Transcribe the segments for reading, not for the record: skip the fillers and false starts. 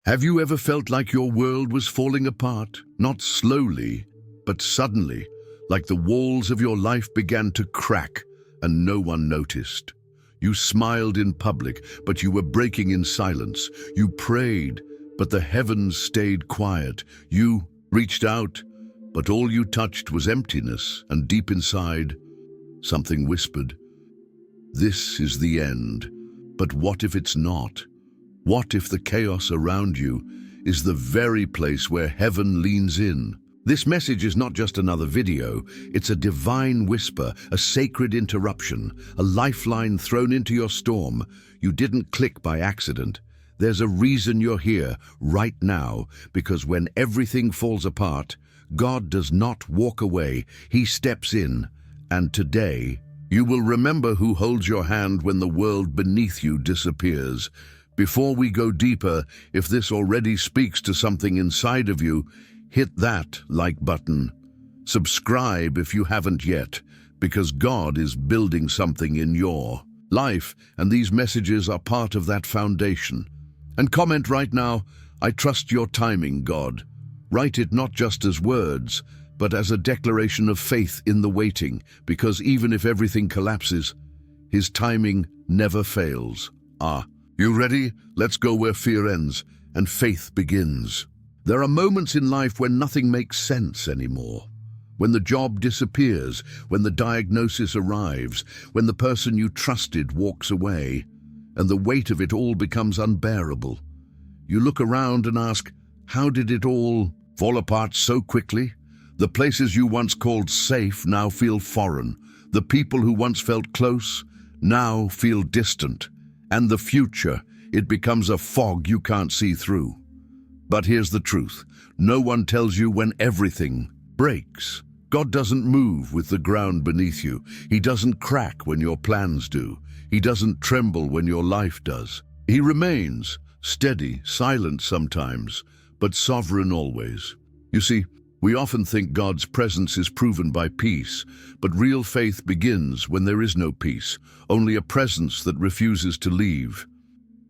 Have you ever felt like your world was falling apart? Not slowly, but suddenly, like the walls of your life began to crack and no one noticed. You smiled in public, but you were breaking in silence. You prayed, but the heavens stayed quiet. You reached out, but all you touched was emptiness, and deep inside, something whispered, "This is the end." But what if it's not? What if the chaos around you is the very place where heaven leans in? This message is not just another video, it's a divine whisper, a sacred interruption, a lifeline thrown into your storm. You didn't click by accident. There's a reason you're here right now, because when everything falls apart, God does not walk away, He steps in. And today, you will remember who holds your hand when the world beneath you disappears. Before we go deeper, if this already speaks to something inside of you, hit that like button. Subscribe if you haven't yet, because God is building something in your life, and these messages are part of that foundation. And comment right now, "I trust your timing, God." Write it not just as words, but as a declaration of faith in the waiting, because even if everything collapses, His timing never fails. You ready? Let's go where fear ends and faith begins. There are moments in life when nothing makes sense anymore. When the job disappears, when the diagnosis arrives, when the person you trusted walks away, and the weight of it all becomes unbearable. You look around and ask, how did it all fall apart so quickly? The places you once called safe now feel foreign. The people who once felt close now feel distant. And the future, it becomes a fog you can't see through. But here's the truth. No one tells you when everything breaks. God doesn't move with the ground beneath you. He doesn't crack when your plans do. He doesn't tremble when your life does. He remains steady, silent sometimes, but sovereign always. You see, we often think God's presence is proven by peace, but real faith begins when there is no peace, only a presence that refuses to leave.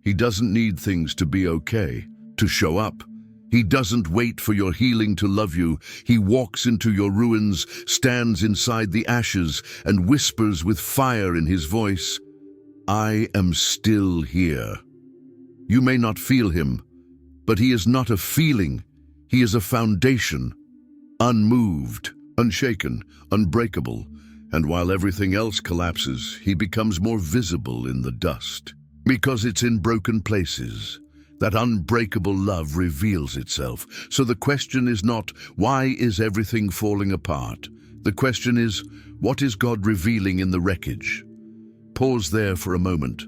He doesn't need things to be okay, to show up. He doesn't wait for your healing to love you. He walks into your ruins, stands inside the ashes, and whispers with fire in His voice, "I am still here." You may not feel Him, but He is not a feeling. He is a foundation. Unmoved, unshaken, unbreakable, and while everything else collapses, He becomes more visible in the dust. Because it's in broken places that unbreakable love reveals itself. So the question is not, why is everything falling apart? The question is, what is God revealing in the wreckage? Pause there for a moment.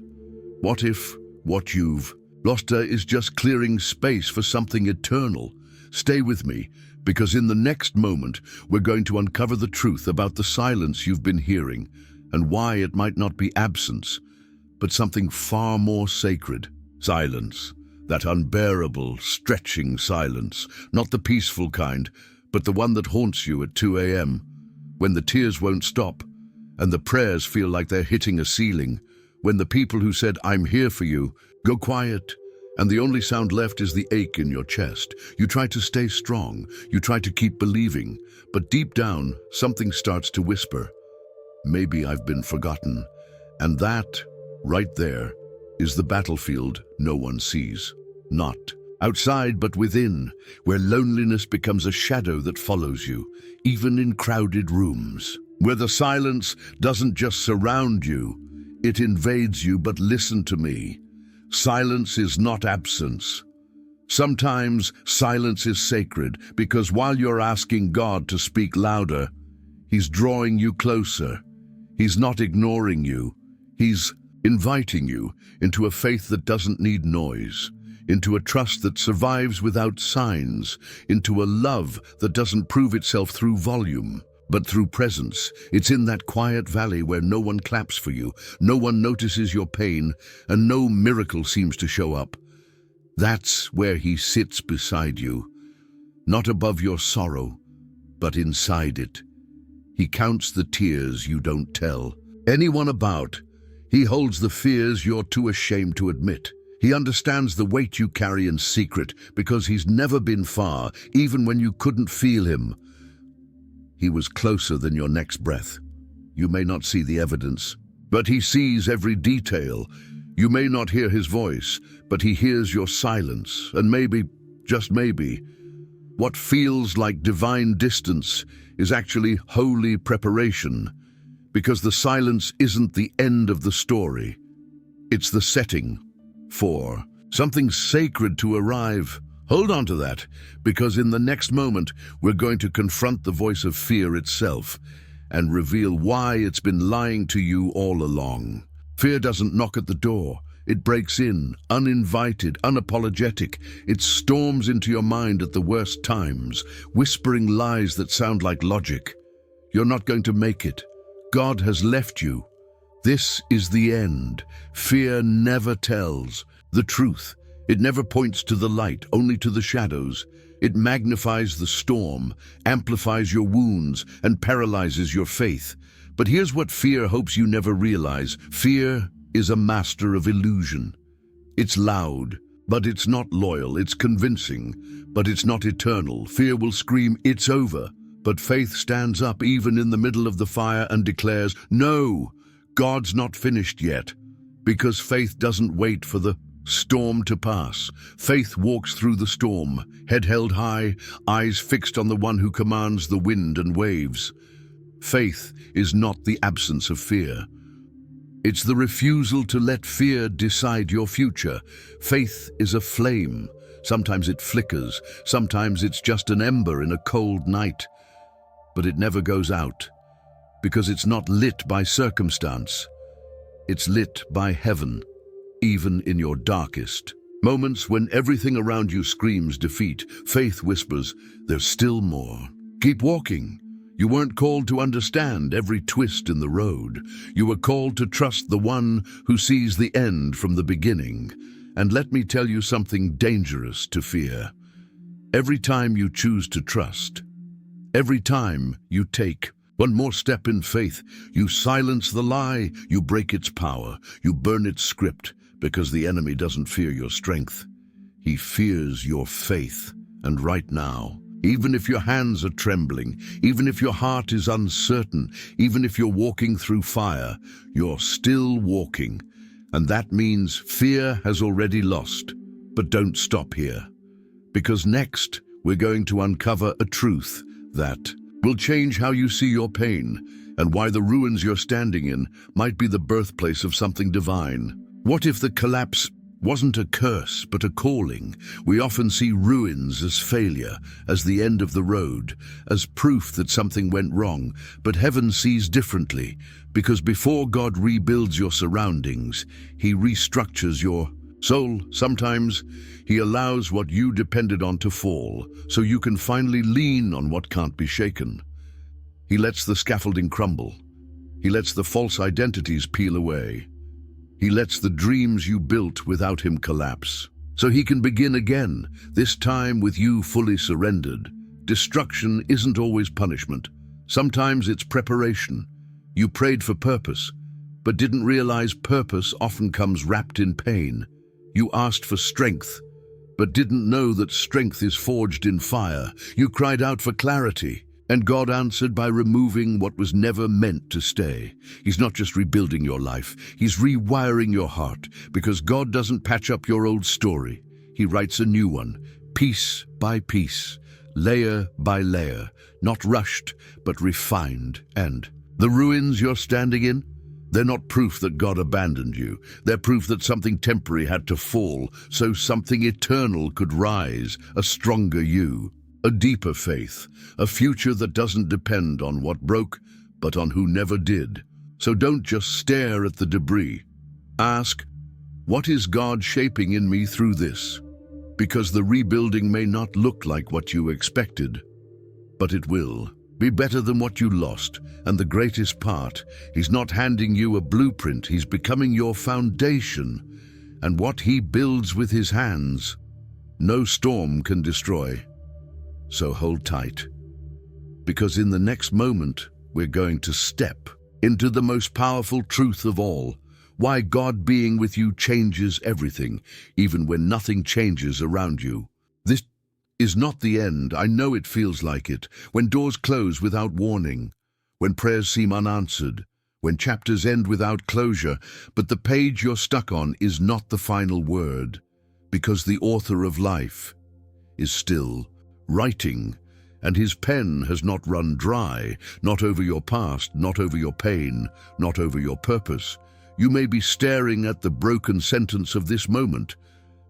What if what you've lost is just clearing space for something eternal? Stay with me, because in the next moment, we're going to uncover the truth about the silence you've been hearing and why it might not be absence, but something far more sacred. Silence, that unbearable, stretching silence, not the peaceful kind, but the one that haunts you at 2 a.m., when the tears won't stop and the prayers feel like they're hitting a ceiling, when the people who said, "I'm here for you," go quiet, and the only sound left is the ache in your chest. You try to stay strong, you try to keep believing, but deep down, something starts to whisper, "Maybe I've been forgotten." And that, right there, is the battlefield no one sees. Not outside, but within, where loneliness becomes a shadow that follows you, even in crowded rooms. Where the silence doesn't just surround you, it invades you. But listen to me. Silence is not absence. Sometimes silence is sacred, because while you're asking God to speak louder, He's drawing you closer. He's not ignoring you. He's inviting you into a faith that doesn't need noise, into a trust that survives without signs, into a love that doesn't prove itself through volume, but through presence. It's in that quiet valley where no one claps for you, no one notices your pain, and no miracle seems to show up. That's where He sits beside you, not above your sorrow, but inside it. He counts the tears you don't tell anyone about. He holds the fears you're too ashamed to admit. He understands the weight you carry in secret because he's never been far, even when you couldn't feel him. He was closer than your next breath. You may not see the evidence, but he sees every detail. You may not hear his voice, but he hears your silence, and maybe, just maybe, what feels like divine distance is actually holy preparation, because the silence isn't the end of the story. It's the setting for something sacred to arrive. Hold on to that, because in the next moment, we're going to confront the voice of fear itself and reveal why it's been lying to you all along. Fear doesn't knock at the door. It breaks in, uninvited, unapologetic. It storms into your mind at the worst times, whispering lies that sound like logic. You're not going to make it. God has left you. This is the end. Fear never tells the truth. It never points to the light, only to the shadows. It magnifies the storm, amplifies your wounds, and paralyzes your faith. But here's what fear hopes you never realize. Fear is a master of illusion. It's loud, but it's not loyal. It's convincing, but it's not eternal. Fear will scream, "It's over." But faith stands up even in the middle of the fire and declares, "No, God's not finished yet." Because faith doesn't wait for the storm to pass. Faith walks through the storm, head held high, eyes fixed on the one who commands the wind and waves. Faith is not the absence of fear. It's the refusal to let fear decide your future. Faith is a flame. Sometimes it flickers, sometimes it's just an ember in a cold night. But it never goes out, because it's not lit by circumstance. It's lit by heaven, even in your darkest moments when everything around you screams defeat. Faith whispers, "There's still more. Keep walking." You weren't called to understand every twist in the road. You were called to trust the one who sees the end from the beginning. And let me tell you something dangerous to fear. Every time you choose to trust, every time you take one more step in faith, you silence the lie, you break its power, you burn its script, because the enemy doesn't fear your strength. He fears your faith. And right now, even if your hands are trembling, even if your heart is uncertain, even if you're walking through fire, you're still walking. And that means fear has already lost. But don't stop here. Because next, we're going to uncover a truth that will change how you see your pain and why the ruins you're standing in might be the birthplace of something divine. What if the collapse wasn't a curse, but a calling? We often see ruins as failure, as the end of the road, as proof that something went wrong. But heaven sees differently, because before God rebuilds your surroundings, he restructures your soul. Sometimes he allows what you depended on to fall, so you can finally lean on what can't be shaken. He lets the scaffolding crumble. He lets the false identities peel away. He lets the dreams you built without him collapse, so he can begin again, this time with you fully surrendered. Destruction isn't always punishment. Sometimes it's preparation. You prayed for purpose, but didn't realize purpose often comes wrapped in pain. You asked for strength, but didn't know that strength is forged in fire. You cried out for clarity, and God answered by removing what was never meant to stay. He's not just rebuilding your life, he's rewiring your heart, because God doesn't patch up your old story. He writes a new one, piece by piece, layer by layer, not rushed, but refined. And the ruins you're standing in, they're not proof that God abandoned you. They're proof that something temporary had to fall, so something eternal could rise, a stronger you. A deeper faith, a future that doesn't depend on what broke, but on who never did. So don't just stare at the debris. Ask, what is God shaping in me through this? Because the rebuilding may not look like what you expected, but it will be better than what you lost. And the greatest part, he's not handing you a blueprint, he's becoming your foundation. And what he builds with his hands, no storm can destroy. So hold tight, because in the next moment, we're going to step into the most powerful truth of all, Why God being with you changes everything, even when nothing changes around you. This is not the end. I know it feels like it. When doors close without warning, when prayers seem unanswered, when chapters end without closure, but the page you're stuck on is not the final word, because the author of life is still writing, and his pen has not run dry, not over your past, not over your pain, not over your purpose. You may be staring at the broken sentence of this moment,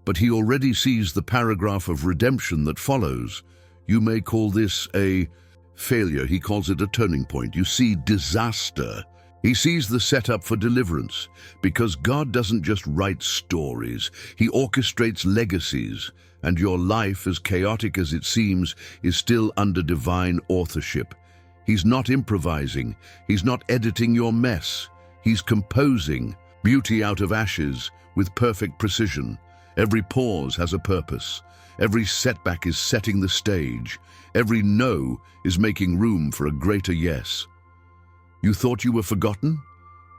but he already sees the paragraph of redemption that follows. You may call this a failure. He calls it a turning point. You see, disaster. He sees the setup for deliverance, because God doesn't just write stories. He orchestrates legacies, and your life, as chaotic as it seems, is still under divine authorship. He's not improvising. He's not editing your mess. He's composing beauty out of ashes with perfect precision. Every pause has a purpose. Every setback is setting the stage. Every no is making room for a greater yes. You thought you were forgotten?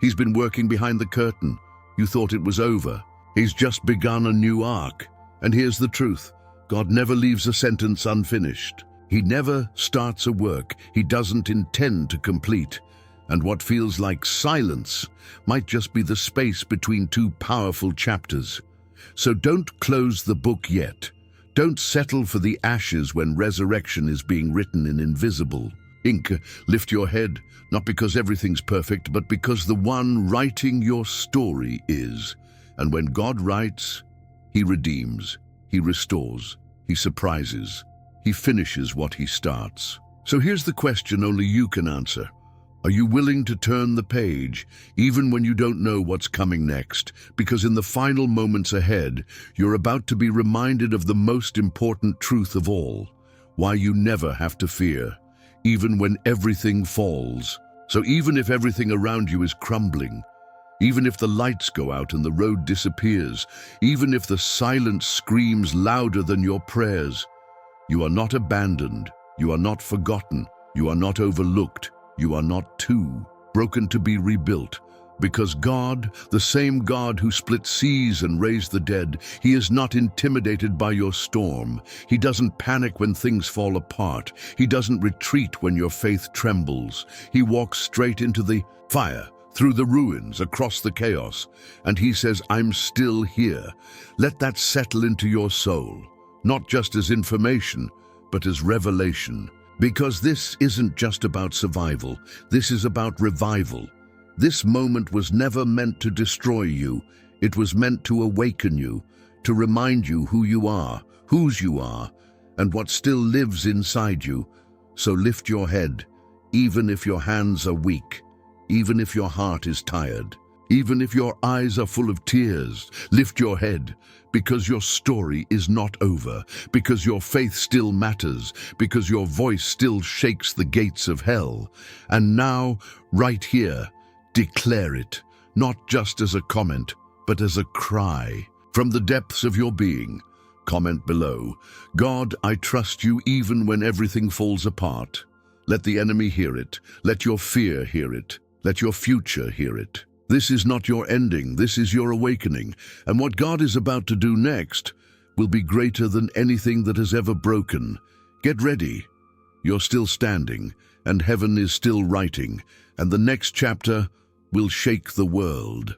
He's been working behind the curtain. You thought it was over. He's just begun a new arc. And here's the truth. God never leaves a sentence unfinished. He never starts a work he doesn't intend to complete. And what feels like silence might just be the space between two powerful chapters. So don't close the book yet. Don't settle for the ashes when resurrection is being written in invisible ink. Lift your head, not because everything's perfect, but because the one writing your story is. And when God writes, he redeems, he restores, he surprises, he finishes what he starts. So here's the question only you can answer. Are you willing to turn the page, even when you don't know what's coming next? Because in the final moments ahead, you're about to be reminded of the most important truth of all, why you never have to fear, even when everything falls. So even if everything around you is crumbling, even if the lights go out and the road disappears, even if the silence screams louder than your prayers, you are not abandoned, you are not forgotten, you are not overlooked. You are not too broken to be rebuilt, because God, the same God who split seas and raised the dead, he is not intimidated by your storm. He doesn't panic when things fall apart. He doesn't retreat when your faith trembles. He walks straight into the fire, through the ruins, across the chaos, and he says, I'm still here. Let that settle into your soul, not just as information, but as revelation. Because this isn't just about survival, this is about revival. This moment was never meant to destroy you. It was meant to awaken you, to remind you who you are, whose you are, and what still lives inside you. So lift your head, even if your hands are weak, even if your heart is tired, even if your eyes are full of tears. Lift your head, because your story is not over, because your faith still matters, because your voice still shakes the gates of hell. And now, right here, declare it, not just as a comment, but as a cry from the depths of your being. Comment below, God, I trust you even when everything falls apart. Let the enemy hear it. Let your fear hear it. Let your future hear it. This is not your ending, this is your awakening, and what God is about to do next will be greater than anything that has ever broken. Get ready. You're still standing, and heaven is still writing, and the next chapter will shake the world.